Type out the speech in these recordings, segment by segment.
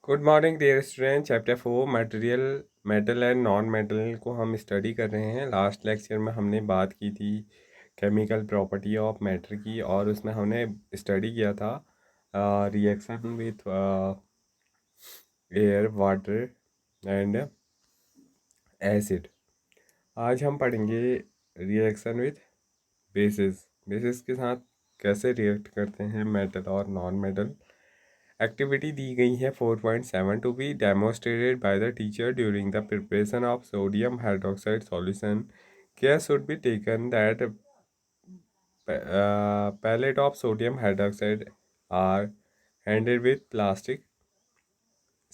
Good morning dear student. Chapter 4 material metal and non metal को हम study कर रहे हैं। लास्ट लेक्चर में हमने बात की थी केमिकल प्रॉपर्टी ऑफ मैटर की, और उसमें हमने स्टडी किया था reaction with air, water and acid. आज हम पढ़ेंगे रिएक्शन विथ बेसिस। बेसिस के साथ कैसे रिएक्ट करते हैं मेटल और नॉन मेटल। एक्टिविटी दी गई है 4.7 to be demonstrated by the teacher during the preparation of sodium hydroxide solution. Care should be taken that pellet of sodium hydroxide are handled with plastic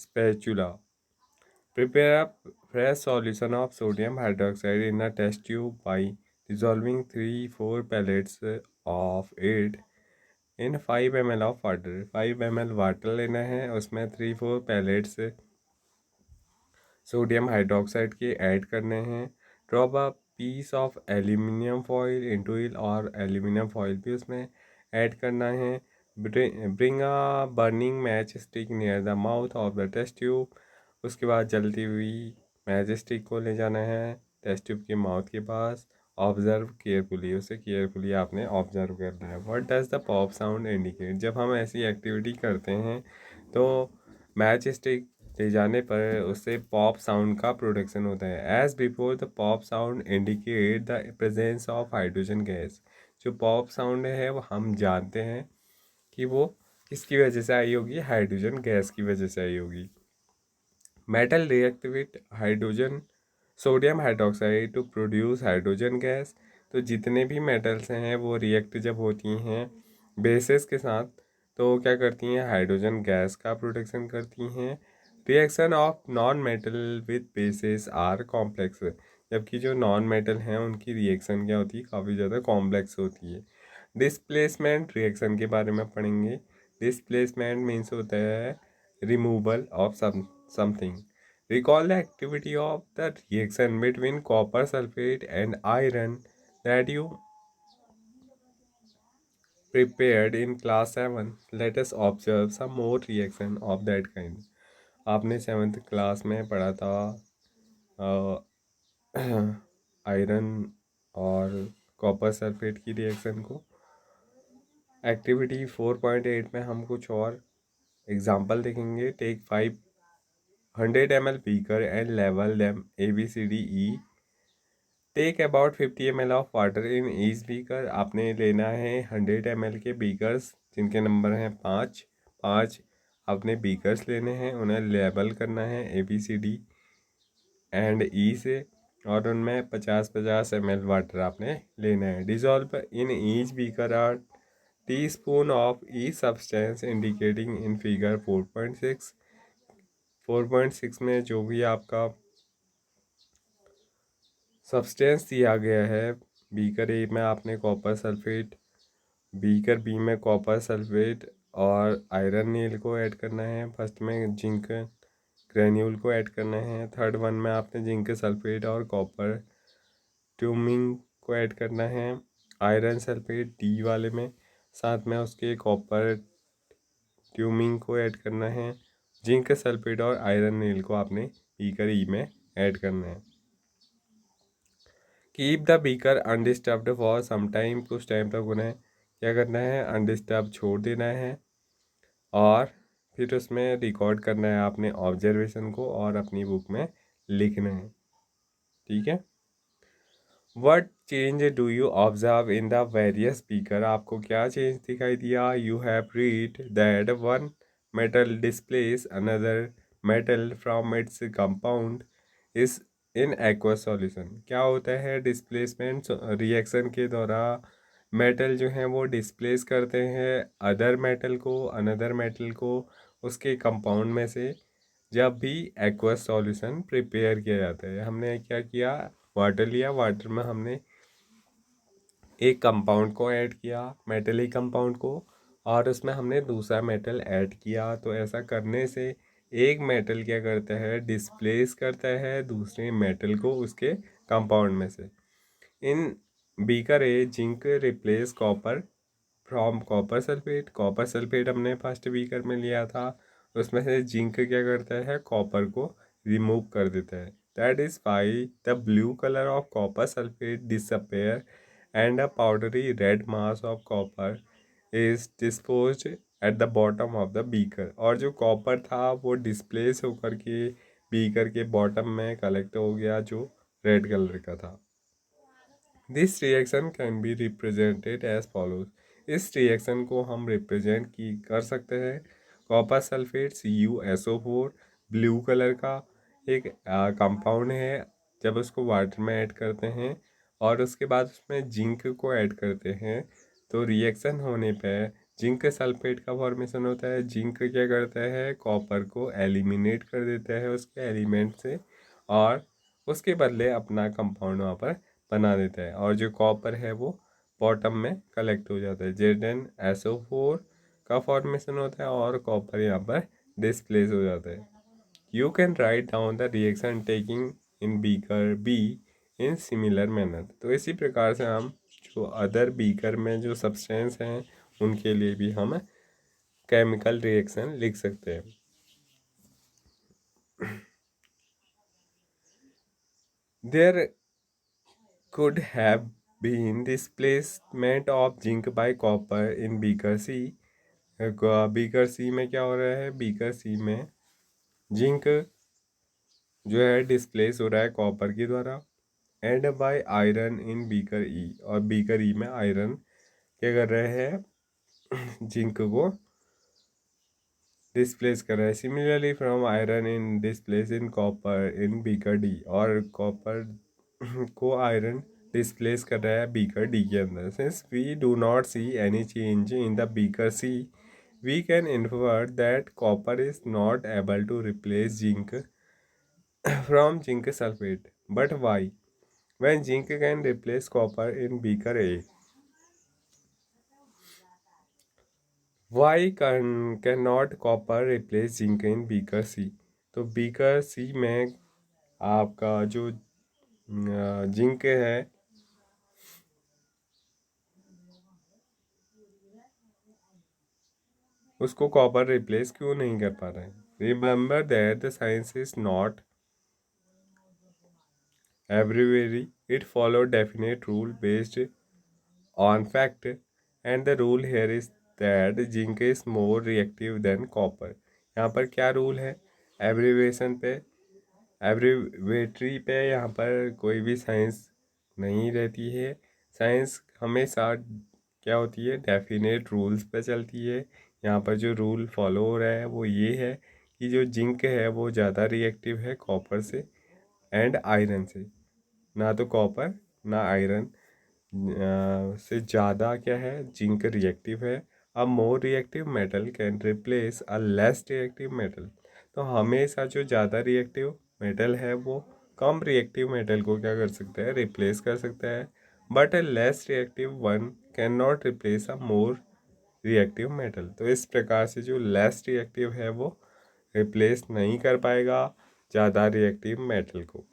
spatula. Prepare a fresh solution of sodium hydroxide in a test tube by dissolving 3-4 pellets of it in 5 ml of water. 5 ml water लेना है, उसमें 3-4 pellets sodium hydroxide के add करने हैं। Drop a piece of aluminium foil into it, और aluminium foil भी उसमें add करना है। Bring a burning match stick near the mouth of the test tube. उसके बाद जलती हुई मैच स्टिक को ले जाना है टेस्ट ट्यूब के माउथ के पास। ऑब्जर्व केयरफुली, उसे केयरफुली आपने ऑब्जर्व करना है। What does the pop sound indicate. जब हम ऐसी एक्टिविटी करते हैं तो मैच स्टिक ले जाने पर उससे पॉप साउंड का प्रोडक्शन होता है। As before the pop sound indicate the presence of hydrogen gas. जो पॉप साउंड है वो हम जानते हैं कि वो किसकी वजह से आई होगी, हाइड्रोजन गैस की वजह से आई होगी। Metal react with hydrogen sodium hydroxide to produce hydrogen gas. तो जितने भी मेटल्स हैं वो रिएक्ट जब होती हैं बेसिस के साथ तो क्या करती हैं, हाइड्रोजन गैस का प्रोडक्शन करती हैं। Reaction of non metal with bases are complex. जबकि जो नॉन मेटल हैं उनकी रिएक्शन क्या होती है, काफ़ी ज़्यादा कॉम्प्लेक्स होती है। डिस्प्लेसमेंट रिएक्शन के बारे में पढ़ेंगे। डिस्प्लेसमेंट मीन्स होता है removal of something. Recall the activity of the reaction between copper sulfate and iron that you prepared in class 7. Let us observe some more reaction of that kind. आपने 7th class में पढ़ा था iron और copper sulphate की reaction को। Activity 4.8 में हम कुछ और एग्जाम्पल देखेंगे। Take 500 ml beaker and label them A B C D E. Take about 50 ml of water in each beaker. आपने लेना है 100 ml के बीकर्स जिनके नंबर हैं 5 आपने बीकर्स लेने हैं, उन्हें लेबल करना है ABCD एंड ई से, और उनमें 50-50 ml वाटर आपने लेना है। Dissolve in each beaker are teaspoon of each substance indicating in figure 4.6। 4.6 में जो भी आपका सब्सटेंस दिया गया है, बीकर ए में आपने कॉपर सल्फेट, बीकर बी में कॉपर सल्फेट और आयरन नील को ऐड करना है। फर्स्ट में जिंक ग्रेन्यूल को ऐड करना है। थर्ड वन में आपने जिंक सल्फेट और कॉपर ट्यूमिंग को ऐड करना है। आयरन सल्फेट डी वाले में, साथ में उसके कॉपर ट्यूमिंग को ऐड करना है। जिंक सल्फेट और आयरन नील को आपने बीकर ई में ऐड करना है। Keep the beaker undisturbed for some time. कुछ टाइम तक उन्हें क्या करना है, अनडिस्टर्ब छोड़ देना है, और फिर उसमें रिकॉर्ड करना है आपने ऑब्जर्वेशन को और अपनी बुक में लिखना है। ठीक है। What change do you observe in the various speaker. आपको क्या चेंज दिखाई दिया। You have read that one metal displace another metal from its compound इस इन एक्वस सॉल्यूशन। क्या होता है डिस्प्लेसमेंट, रिएक्शन के दौरान मेटल जो हैं वो डिस्प्लेस करते हैं अदर मेटल को, अनदर मेटल को उसके कंपाउंड में से, जब भी एक्वस सॉल्यूशन प्रिपेयर किया जाता है। हमने क्या किया, वाटर लिया, वाटर में हमने एक कंपाउंड को ऐड किया, मेटलिक कंपाउंड को, और उसमें हमने दूसरा मेटल ऐड किया। तो ऐसा करने से एक मेटल क्या करता है, डिस्प्लेस करता है दूसरे मेटल को उसके कंपाउंड में से। इन beaker A zinc replace copper from copper sulphate. Copper sulphate हमने फर्स्ट बीकर में लिया था, उसमें से जिंक क्या करता है, कॉपर को रिमूव कर देता है। That is why the blue colour of copper sulphate disappear and a powdery red mass of copper is disposed at the bottom of the beaker. और जो कॉपर था वो डिस्प्लेस होकर के बीकर के बॉटम में कलेक्ट हो गया, जो रेड कलर का था। This reaction can be represented as follows. इस रिएक्शन को हम रिप्रेजेंट की कर सकते हैं। Copper sulphate CuSO4 blue colour का एक कंपाउंड है। जब उसको वाटर में ऐड करते हैं और उसके बाद उसमें जिंक को ऐड करते हैं तो रिएक्शन होने पर जिंक सल्फेट का फॉर्मेशन होता है। जिंक क्या करता है, कॉपर को एलिमिनेट कर देता है उसके एलिमेंट से और उसके बदले अपना कंपाउंड वहाँ पर बना देता है, और जो कॉपर है वो बॉटम में कलेक्ट हो जाता है। ZnSO4 का फॉर्मेशन होता है और कॉपर यहाँ पर डिस्प्लेस हो जाता है। You can write down the reaction taking in beaker be in similar manner. तो इसी प्रकार से हम जो अदर बीकर में जो सब्सटेंस हैं उनके लिए भी हम केमिकल रिएक्शन लिख सकते हैं। There could have been displacement of zinc by copper in beaker C। Beaker C में क्या हो रहा है, बीकर सी में जिंक जो है डिस्प्लेस हो रहा है कॉपर के द्वारा, and by iron in beaker E. और बीकर ई में आयरन क्या कर रहे हैं, जिंक को डिस्प्लेस कर रहा है। Similarly from iron in displace in copper in beaker D. और कॉपर को आयरन डिस्प्लेस कर रहा है बीकर डी के अंदर। Since we do not see any change in the beaker C we can infer that copper is not able to replace zinc from zinc sulphate. But why when zinc can replace copper in beaker A? Why cannot copper replace zinc in beaker C? तो beaker C में आपका जो zinc है उसको copper replace क्यों नहीं कर पा रहे हैं? Remember that the science is not arbitrary, it follow definite rule based on fact, and the rule here is that zinc is more reactive than copper। यहाँ पर क्या रूल है, एब्रीवेशन पे, एब्रीवेटरी पे यहाँ पर कोई भी साइंस नहीं रहती है। साइंस हमेशा क्या होती है, डेफिनेट रूल्स पे चलती है। यहाँ पर जो रूल फॉलो हो रहा है वो ये है कि जो जिंक है वो ज़्यादा रिएक्टिव है कॉपर से एंड आयरन से। ना तो कॉपर ना आयरन से ज़्यादा क्या है, जिंक रिएक्टिव है। A more reactive metal can replace a less reactive metal. तो हमेशा जो ज़्यादा रिएक्टिव मेटल है वो कम रिएक्टिव मेटल को क्या कर सकता है, रिप्लेस कर सकता है। But A less reactive one can not replace a more reactive metal. तो इस प्रकार से जो लेस रिएक्टिव है वो रिप्लेस नहीं कर पाएगा ज़्यादा रिएक्टिव मेटल को।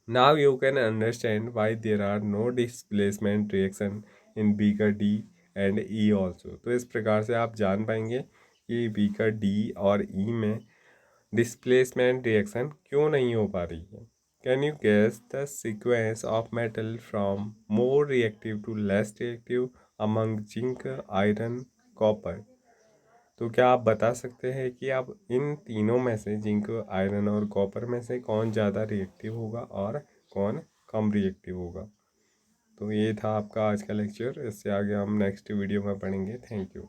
Now you can understand why there are no displacement reaction in beaker D and E also। तो इस प्रकार से आप जान पाएंगे कि beaker D और E में displacement reaction क्यों नहीं हो पा रही है। Can you guess the sequence of metal from more reactive to less reactive among zinc, iron, copper? तो क्या आप बता सकते हैं कि आप इन तीनों में से जिंक, आयरन और कॉपर में से कौन ज़्यादा रिएक्टिव होगा और कौन कम रिएक्टिव होगा? तो ये था आपका आज का लेक्चर। इससे आगे हम नेक्स्ट वीडियो में पढ़ेंगे। Thank you.